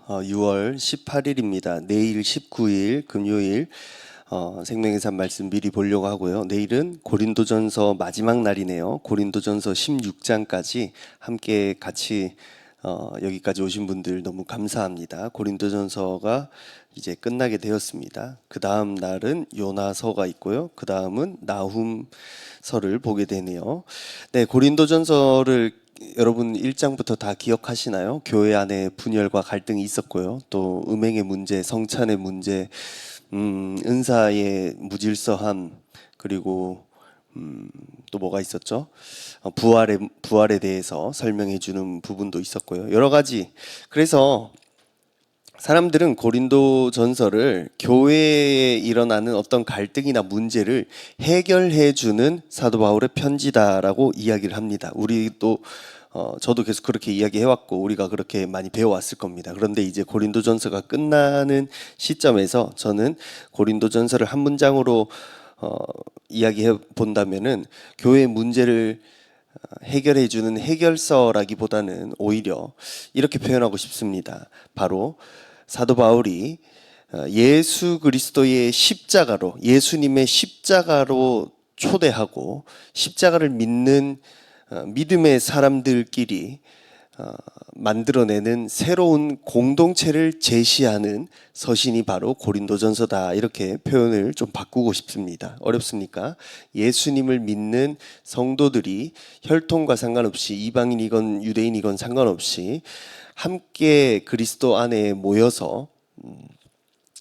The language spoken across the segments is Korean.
6월 18일입니다. 내일 19일 금요일 생명의 산 말씀 미리 보려고 하고요. 내일은 고린도전서 마지막 날이네요. 고린도전서 16장까지 함께 같이 여기까지 오신 분들 너무 감사합니다. 고린도전서가 이제 끝나게 되었습니다. 그 다음 날은 요나서가 있고요. 그 다음은 나훔서를 보게 되네요. 네, 고린도전서를 여러분 1장부터 다 기억하시나요? 교회 안에 분열과 갈등이 있었고요. 또 음행의 문제, 성찬의 문제, 은사의 무질서함, 그리고 또 뭐가 있었죠? 부활에 대해서 설명해 주는 부분도 있었고요. 여러 가지. 그래서 사람들은 고린도 전서를 교회에 일어나는 어떤 갈등이나 문제를 해결해 주는 사도 바울의 편지다라고 이야기를 합니다. 우리도 저도 계속 그렇게 이야기해왔고 우리가 그렇게 많이 배워왔을 겁니다. 그런데 이제 고린도전서가 끝나는 시점에서 저는 고린도전서를 한 문장으로 이야기해 본다면은 교회의 문제를 해결해 주는 해결서라기보다는 오히려 이렇게 표현하고 싶습니다. 바로 사도 바울이 예수 그리스도의 십자가로, 예수님의 십자가로 초대하고 십자가를 믿는 믿음의 사람들끼리 만들어내는 새로운 공동체를 제시하는 서신이 바로 고린도전서다, 이렇게 표현을 좀 바꾸고 싶습니다. 어렵습니까? 예수님을 믿는 성도들이 혈통과 상관없이, 이방인이건 유대인이건 상관없이 함께 그리스도 안에 모여서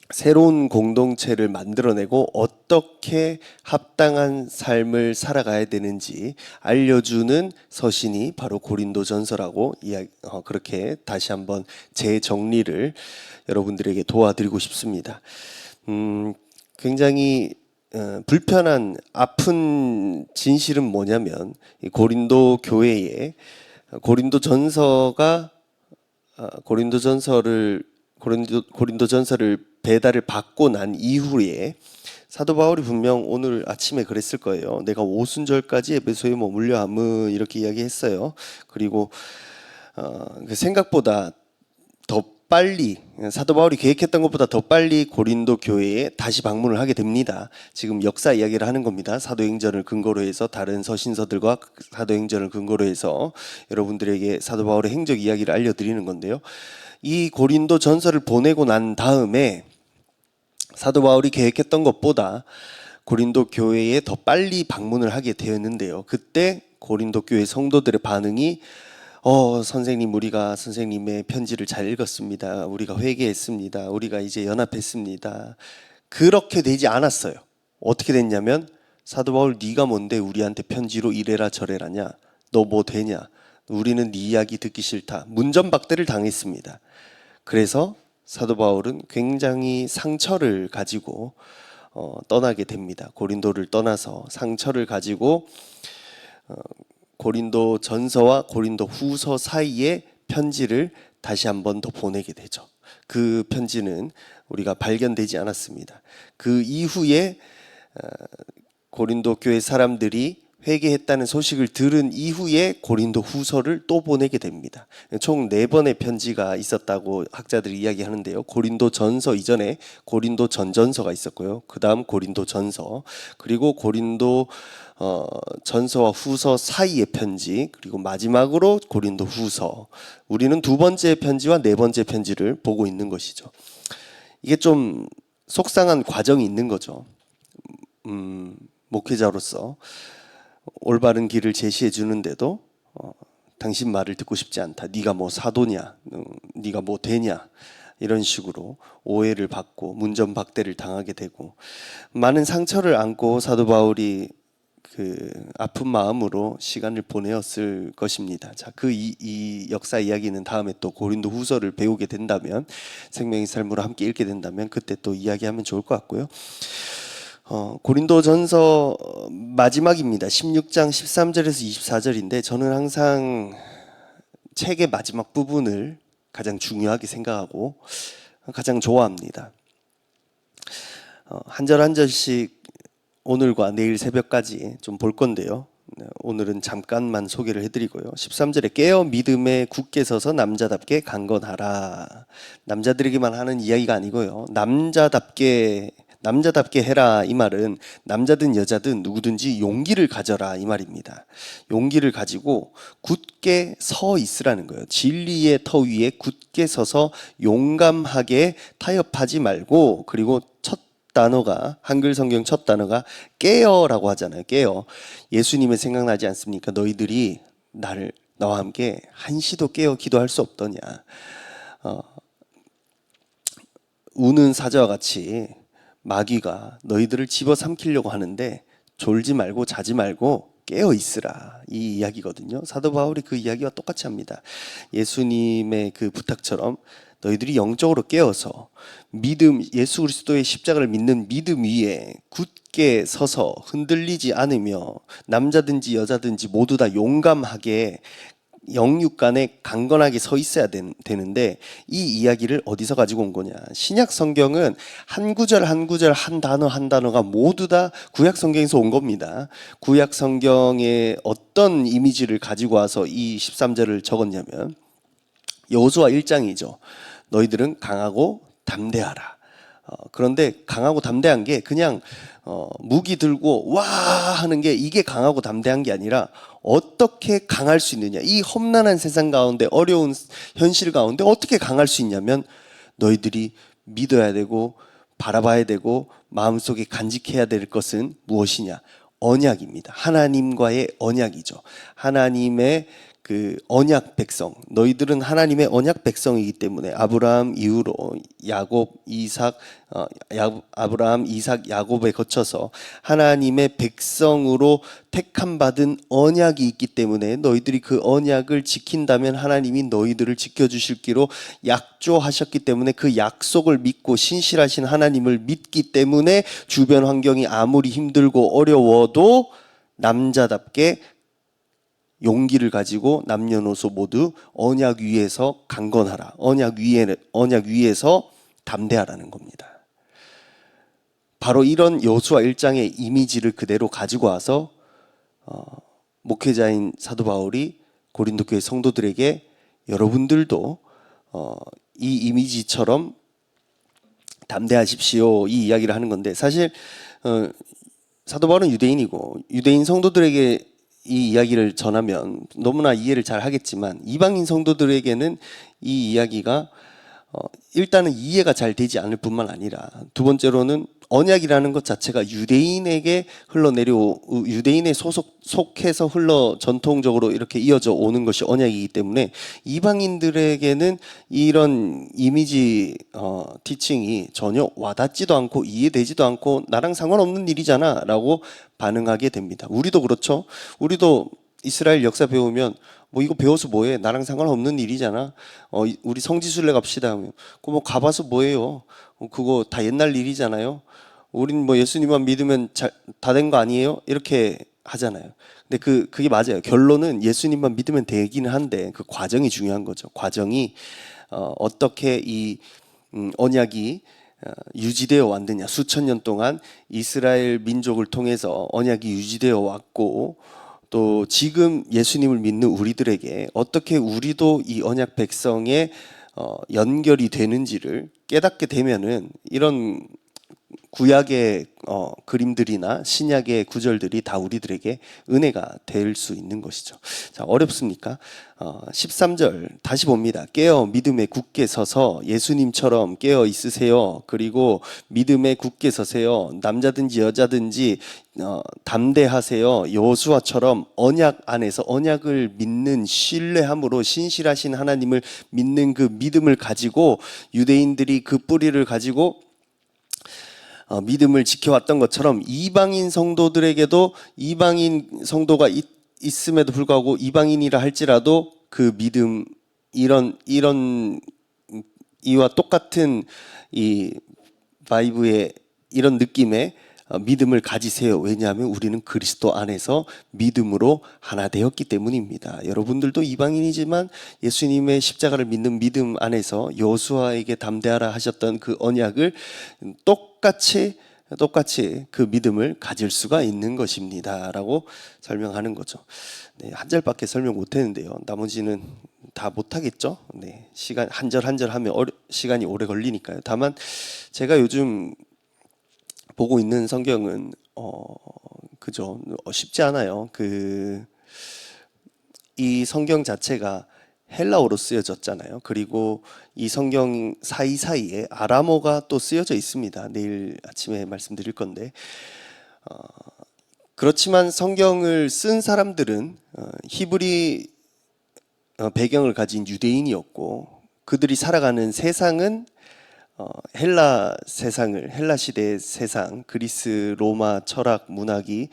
새로운 공동체를 만들어내고 어떻게 합당한 삶을 살아가야 되는지 알려주는 서신이 바로 고린도전서라고 그렇게 다시 한번 재정리를 여러분들에게 도와드리고 싶습니다. 굉장히 불편한 아픈 진실은 뭐냐면 고린도 교회에 고린도전서를 배달을 받고 난 이후에 사도 바울이 분명 오늘 아침에 그랬을 거예요. 내가 오순절까지 에베소에 머물려 함은, 이렇게 이야기했어요. 그리고 생각보다 더 빨리, 사도 바울이 계획했던 것보다 더 빨리 고린도 교회에 다시 방문을 하게 됩니다. 지금 역사 이야기를 하는 겁니다. 사도행전을 근거로 해서, 다른 서신서들과 사도행전을 근거로 해서 여러분들에게 사도 바울의 행적 이야기를 알려드리는 건데요. 이 고린도 전서를 보내고 난 다음에 사도 바울이 계획했던 것보다 고린도 교회에 더 빨리 방문을 하게 되었는데요. 그때 고린도 교회 성도들의 반응이 선생님, 우리가 선생님의 편지를 잘 읽었습니다. 우리가 회개했습니다. 우리가 이제 연합했습니다. 그렇게 되지 않았어요. 어떻게 됐냐면, 사도 바울, 네가 뭔데 우리한테 편지로 이래라 저래라냐? 너 뭐 되냐? 우리는 네 이야기 듣기 싫다. 문전박대를 당했습니다. 그래서 사도 바울은 굉장히 상처를 가지고 떠나게 됩니다. 고린도를 떠나서 상처를 가지고 고린도 전서와 고린도 후서 사이에 편지를 다시 한 번 더 보내게 되죠. 그 편지는 우리가 발견되지 않았습니다. 그 이후에 고린도 교회 사람들이 회개했다는 소식을 들은 이후에 고린도 후서를 또 보내게 됩니다. 총 4번의 편지가 있었다고 학자들이 이야기하는데요. 고린도 전서 이전에 고린도 전전서가 있었고요. 그 다음 고린도 전서, 그리고 고린도 전서와 후서 사이의 편지, 그리고 마지막으로 고린도 후서. 우리는 2번째 편지와 4번째 편지를 보고 있는 것이죠. 이게 좀 속상한 과정이 있는 거죠. 목회자로서 올바른 길을 제시해 주는데도 당신 말을 듣고 싶지 않다. 네가 뭐 사도냐, 네가 뭐 되냐, 이런 식으로 오해를 받고 문전박대를 당하게 되고 많은 상처를 안고 사도 바울이 그 아픈 마음으로 시간을 보내었을 것입니다. 자, 이 역사 이야기는 다음에 또 고린도 후서를 배우게 된다면, 생명의 삶으로 함께 읽게 된다면 그때 또 이야기하면 좋을 것 같고요. 고린도전서 마지막입니다. 16장 13절에서 24절인데 저는 항상 책의 마지막 부분을 가장 중요하게 생각하고 가장 좋아합니다. 한 절 한 절씩 오늘과 내일 새벽까지 좀 볼 건데요. 오늘은 잠깐만 소개를 해드리고요. 13절에 깨어 믿음에 굳게 서서 남자답게 강건하라. 남자들에게만 하는 이야기가 아니고요. 남자답게 해라, 이 말은 남자든 여자든 누구든지 용기를 가져라, 이 말입니다. 용기를 가지고 굳게 서 있으라는 거예요. 진리의 터 위에 굳게 서서 용감하게 타협하지 말고, 그리고 첫 단어가, 한글 성경 첫 단어가 깨어라고 하잖아요. 깨어. 예수님의 생각나지 않습니까? 너희들이 나와 함께 한시도 깨어 기도할 수 없더냐. 우는 사자와 같이 마귀가 너희들을 집어삼키려고 하는데 졸지 말고 자지 말고 깨어 있으라, 이 이야기거든요. 사도 바울이 그 이야기와 똑같이 합니다. 예수님의 그 부탁처럼 너희들이 영적으로 깨어서 믿음, 예수 그리스도의 십자가를 믿는 믿음 위에 굳게 서서 흔들리지 않으며 남자든지 여자든지 모두 다 용감하게 영육간에 강건하게 서 있어야 되는데, 이 이야기를 어디서 가지고 온 거냐. 신약 성경은 한 구절 한 구절, 한 단어 한 단어가 모두 다 구약 성경에서 온 겁니다. 구약 성경의 어떤 이미지를 가지고 와서 이 13절을 적었냐면 여호수아 1장이죠. 너희들은 강하고 담대하라. 그런데 강하고 담대한 게 그냥 무기 들고 와 하는 게, 이게 강하고 담대한 게 아니라 어떻게 강할 수 있느냐. 이 험난한 세상 가운데, 어려운 현실 가운데 어떻게 강할 수 있냐면 너희들이 믿어야 되고 바라봐야 되고 마음속에 간직해야 될 것은 무엇이냐. 언약입니다. 하나님과의 언약이죠. 하나님의 그 언약 백성, 너희들은 하나님의 언약 백성이기 때문에 아브라함 이후로 아브라함, 이삭, 야곱에 거쳐서 하나님의 백성으로 택함 받은 언약이 있기 때문에 너희들이 그 언약을 지킨다면 하나님이 너희들을 지켜주실 기로 약조하셨기 때문에, 그 약속을 믿고 신실하신 하나님을 믿기 때문에 주변 환경이 아무리 힘들고 어려워도 남자답게 용기를 가지고 남녀노소 모두 언약 위에서 강건하라. 언약 위에서 담대하라는 겁니다. 바로 이런 여호수아 1장의 이미지를 그대로 가지고 와서 목회자인 사도 바울이 고린도 교회 성도들에게 여러분들도 이 이미지처럼 담대하십시오, 이 이야기를 하는 건데, 사실 사도 바울은 유대인이고 유대인 성도들에게 이 이야기를 전하면 너무나 이해를 잘 하겠지만, 이방인 성도들에게는 이 이야기가 일단은 이해가 잘 되지 않을 뿐만 아니라, 두 번째로는 언약이라는 것 자체가 유대인에게 유대인에 속해서 전통적으로 이렇게 이어져 오는 것이 언약이기 때문에 이방인들에게는 이런 이미지 티칭이 전혀 와닿지도 않고 이해되지도 않고 나랑 상관없는 일이잖아 라고 반응하게 됩니다. 우리도 그렇죠. 우리도 이스라엘 역사 배우면 뭐 이거 배워서 뭐해? 나랑 상관없는 일이잖아. 우리 성지순례 갑시다 하면 그거 뭐 가봐서 뭐해요? 그거 다 옛날 일이잖아요. 우린 뭐 예수님만 믿으면 다 된 거 아니에요? 이렇게 하잖아요. 근데 그게 맞아요. 결론은 예수님만 믿으면 되기는 한데 그 과정이 중요한 거죠. 과정이 어떻게 이 언약이 유지되어 왔느냐. 수천 년 동안 이스라엘 민족을 통해서 언약이 유지되어 왔고, 또 지금 예수님을 믿는 우리들에게 어떻게 우리도 이 언약 백성에 연결이 되는지를 깨닫게 되면은 이런 구약의 그림들이나 신약의 구절들이 다 우리들에게 은혜가 될 수 있는 것이죠. 자, 어렵습니까? 13절 다시 봅니다. 깨어 믿음에 굳게 서서 예수님처럼 깨어 있으세요. 그리고 믿음에 굳게 서세요. 남자든지 여자든지 담대하세요. 여호수아처럼 언약 안에서 언약을 믿는, 신뢰함으로 신실하신 하나님을 믿는 그 믿음을 가지고, 유대인들이 그 뿌리를 가지고 믿음을 지켜왔던 것처럼 이방인 성도들에게도, 이방인 성도가 있음에도 불구하고 이방인이라 할지라도 그 믿음, 이런 이와 똑같은 이 바이브의 이런 느낌의 믿음을 가지세요. 왜냐하면 우리는 그리스도 안에서 믿음으로 하나 되었기 때문입니다. 여러분들도 이방인이지만 예수님의 십자가를 믿는 믿음 안에서 여호수아에게 담대하라 하셨던 그 언약을 똑같이 똑같이 그 믿음을 가질 수가 있는 것입니다라고 설명하는 거죠. 네, 한 절밖에 설명 못했는데요. 나머지는 다 못하겠죠. 네, 시간 한 절 한 절 하면 시간이 오래 걸리니까요. 다만 제가 요즘 보고 있는 성경은 그죠, 쉽지 않아요. 이 성경 자체가 헬라어로 쓰여졌잖아요. 그리고 이 성경 사이사이에 아람어가 또 쓰여져 있습니다. 내일 아침에 말씀드릴 건데, 그렇지만 성경을 쓴 사람들은 히브리 배경을 가진 유대인이었고, 그들이 살아가는 세상은 헬라 시대의 세상, 그리스 로마 철학 문학이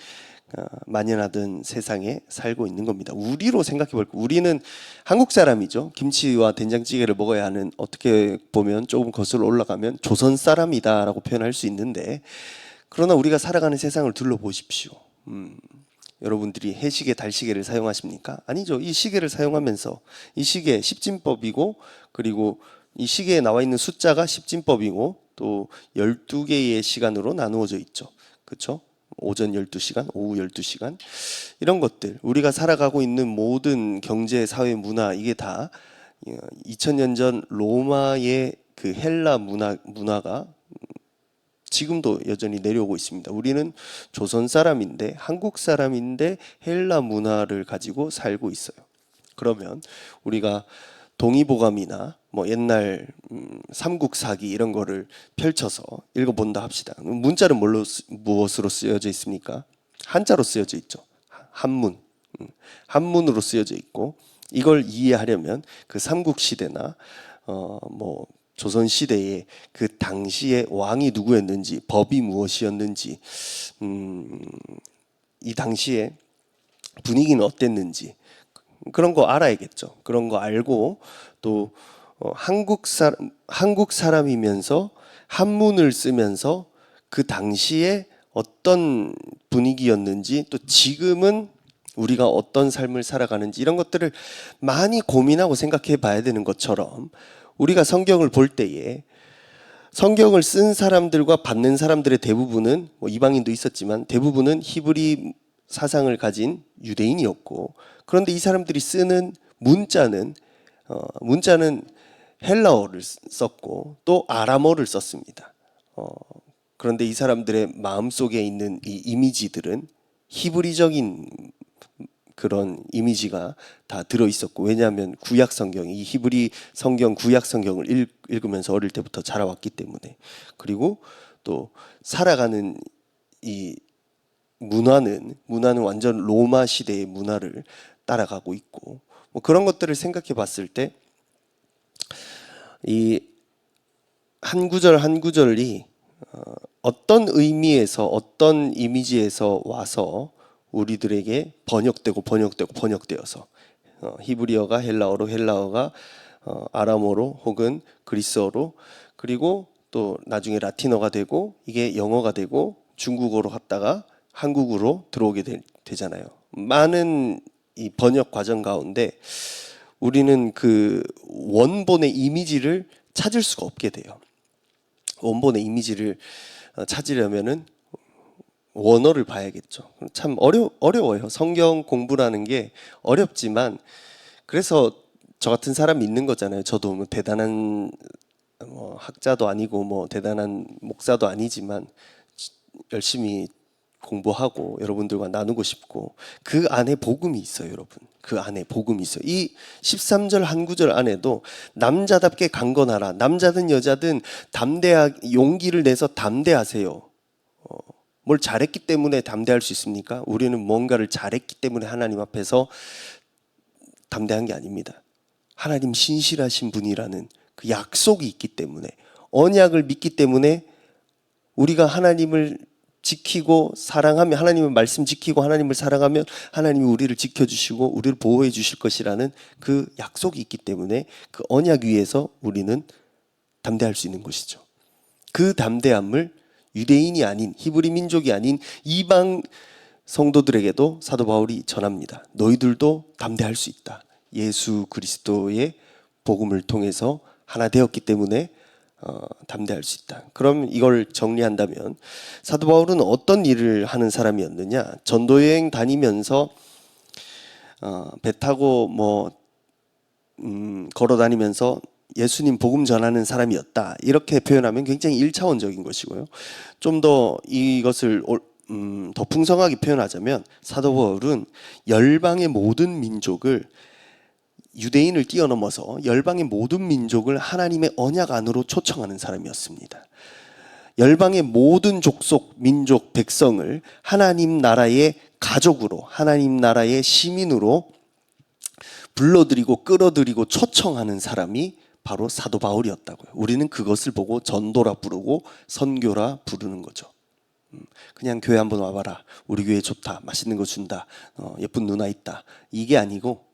만연하던 세상에 살고 있는 겁니다. 우리로 생각해 볼까? 우리는 한국 사람이죠. 김치와 된장찌개를 먹어야 하는, 어떻게 보면 조금 거슬러 올라가면 조선 사람이다라고 표현할 수 있는데, 그러나 우리가 살아가는 세상을 둘러보십시오. 여러분들이 해시계, 달시계를 사용하십니까? 아니죠. 이 시계를 사용하면서, 이 시계 십진법이고, 그리고 이 시계에 나와 있는 숫자가 십진법이고, 또 12개의 시간으로 나누어져 있죠. 그렇죠? 오전 12시간, 오후 12시간, 이런 것들, 우리가 살아가고 있는 모든 경제, 사회, 문화, 이게 다 2000년 전 로마의 그 헬라 문화가 지금도 여전히 내려오고 있습니다. 우리는 조선 사람인데, 한국 사람인데 헬라 문화를 가지고 살고 있어요. 그러면 우리가 동의보감이나 뭐 옛날 삼국사기 이런 거를 펼쳐서 읽어본다 합시다. 문자는 무엇으로 쓰여져 있습니까? 한자로 쓰여져 있죠. 한문. 한문으로 쓰여져 있고, 이걸 이해하려면 그 삼국시대나 뭐 조선 시대에 그 당시에 왕이 누구였는지, 법이 무엇이었는지, 이 당시에 분위기는 어땠는지, 그런 거 알아야겠죠. 그런 거 알고, 또 한국 사람이면서 한문을 쓰면서 그 당시에 어떤 분위기였는지, 또 지금은 우리가 어떤 삶을 살아가는지, 이런 것들을 많이 고민하고 생각해 봐야 되는 것처럼, 우리가 성경을 볼 때에 성경을 쓴 사람들과 받는 사람들의 대부분은, 뭐 이방인도 있었지만 대부분은 히브리 사상을 가진 유대인이었고, 그런데 이 사람들이 쓰는 문자는 헬라어를 썼고 또 아람어를 썼습니다. 그런데 이 사람들의 마음속에 있는 이 이미지들은 히브리적인 그런 이미지가 다 들어 있었고, 왜냐하면 구약 성경, 이 히브리 성경, 구약 성경을 읽으면서 어릴 때부터 자라왔기 때문에, 그리고 또 살아가는 이 문화는 완전 로마 시대의 문화를 따라가고 있고, 뭐 그런 것들을 생각해 봤을 때 이 한 구절 한 구절이 어떤 의미에서, 어떤 이미지에서 와서 우리들에게 번역되어서 히브리어가 헬라어로, 헬라어가 아람어로, 혹은 그리스어로, 그리고 또 나중에 라틴어가 되고, 이게 영어가 되고 중국어로 갔다가 한국으로 들어오게 되잖아요. 많은 이 번역 과정 가운데 우리는 그 원본의 이미지를 찾을 수가 없게 돼요. 원본의 이미지를 찾으려면은 원어를 봐야겠죠. 참 어려워요. 성경 공부라는 게 어렵지만, 그래서 저 같은 사람이 있는 거잖아요. 저도 뭐 대단한 학자도 아니고 뭐 대단한 목사도 아니지만 열심히 공부하고 여러분들과 나누고 싶고, 그 안에 복음이 있어요, 여러분. 그 안에 복음이 있어요. 이 13절 한 구절 안에도 남자답게 강건하라. 남자든 여자든 용기를 내서 담대하세요. 뭘 잘했기 때문에 담대할 수 있습니까? 우리는 뭔가를 잘했기 때문에 하나님 앞에서 담대한 게 아닙니다. 하나님 신실하신 분이라는 그 약속이 있기 때문에, 언약을 믿기 때문에, 우리가 하나님을 지키고 사랑하면, 하나님의 말씀 지키고 하나님을 사랑하면 하나님이 우리를 지켜주시고 우리를 보호해 주실 것이라는 그 약속이 있기 때문에, 그 언약 위에서 우리는 담대할 수 있는 것이죠. 그 담대함을 유대인이 아닌, 히브리 민족이 아닌 이방 성도들에게도 사도 바울이 전합니다. 너희들도 담대할 수 있다. 예수 그리스도의 복음을 통해서 하나 되었기 때문에 담대할 수 있다. 그럼 이걸 정리한다면 사도 바울은 어떤 일을 하는 사람이었느냐? 전도 여행 다니면서 배 타고 걸어 다니면서 예수님 복음 전하는 사람이었다. 이렇게 표현하면 굉장히 1차원적인 것이고요. 좀 더 이것을 더 풍성하게 표현하자면 사도 바울은 열방의 모든 민족을 유대인을 뛰어넘어서 열방의 모든 민족을 하나님의 언약 안으로 초청하는 사람이었습니다. 열방의 모든 족속, 민족, 백성을 하나님 나라의 가족으로, 하나님 나라의 시민으로 불러들이고 끌어들이고 초청하는 사람이 바로 사도 바울이었다고요. 우리는 그것을 보고 전도라 부르고 선교라 부르는 거죠. 그냥 교회 한번 와봐라. 우리 교회 좋다. 맛있는 거 준다. 예쁜 누나 있다. 이게 아니고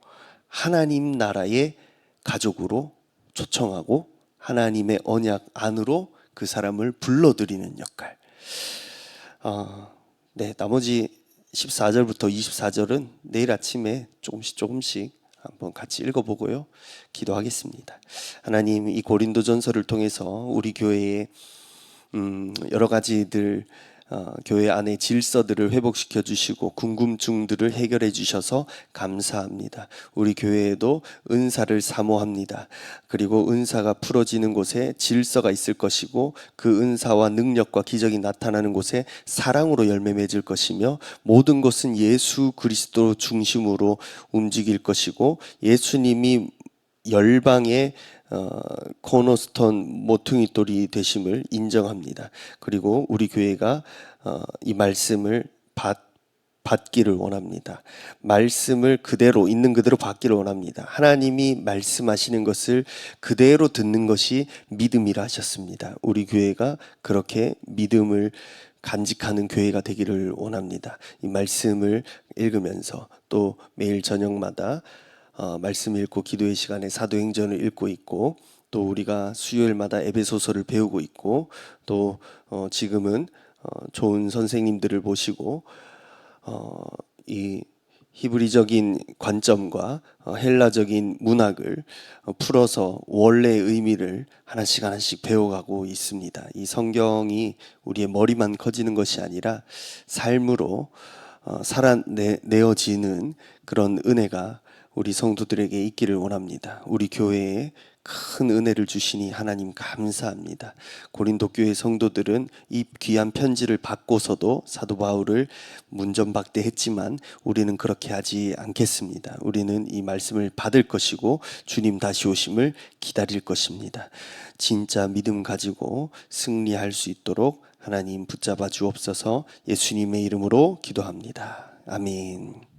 하나님 나라의 가족으로 초청하고 하나님의 언약 안으로 그 사람을 불러들이는 역할. 네, 나머지 14절부터 24절은 내일 아침에 조금씩 한번 같이 읽어보고요. 기도하겠습니다. 하나님, 이 고린도전서를 통해서 우리 교회에 여러 가지들 교회 안의 질서들을 회복시켜 주시고 궁금증들을 해결해 주셔서 감사합니다. 우리 교회에도 은사를 사모합니다. 그리고 은사가 풀어지는 곳에 질서가 있을 것이고 그 은사와 능력과 기적이 나타나는 곳에 사랑으로 열매 맺을 것이며 모든 것은 예수 그리스도 중심으로 움직일 것이고 예수님이 열방의 코너스톤 모퉁이돌이 되심을 인정합니다. 그리고 우리 교회가 이 말씀을 받기를 원합니다. 말씀을 그대로 있는 그대로 받기를 원합니다. 하나님이 말씀하시는 것을 그대로 듣는 것이 믿음이라 하셨습니다. 우리 교회가 그렇게 믿음을 간직하는 교회가 되기를 원합니다. 이 말씀을 읽으면서 또 매일 저녁마다 말씀 읽고 기도의 시간에 사도행전을 읽고 있고 또 우리가 수요일마다 에베소서를 배우고 있고 또 지금은 좋은 선생님들을 모시고 이 히브리적인 관점과 헬라적인 문학을 풀어서 원래의 의미를 하나씩 배워가고 있습니다. 이 성경이 우리의 머리만 커지는 것이 아니라 삶으로 살아내어지는 그런 은혜가 우리 성도들에게 있기를 원합니다. 우리 교회에 큰 은혜를 주시니 하나님 감사합니다. 고린도 교회 성도들은 이 귀한 편지를 받고서도 사도 바울을 문전박대했지만 우리는 그렇게 하지 않겠습니다. 우리는 이 말씀을 받을 것이고 주님 다시 오심을 기다릴 것입니다. 진짜 믿음 가지고 승리할 수 있도록 하나님 붙잡아 주옵소서. 예수님의 이름으로 기도합니다. 아멘.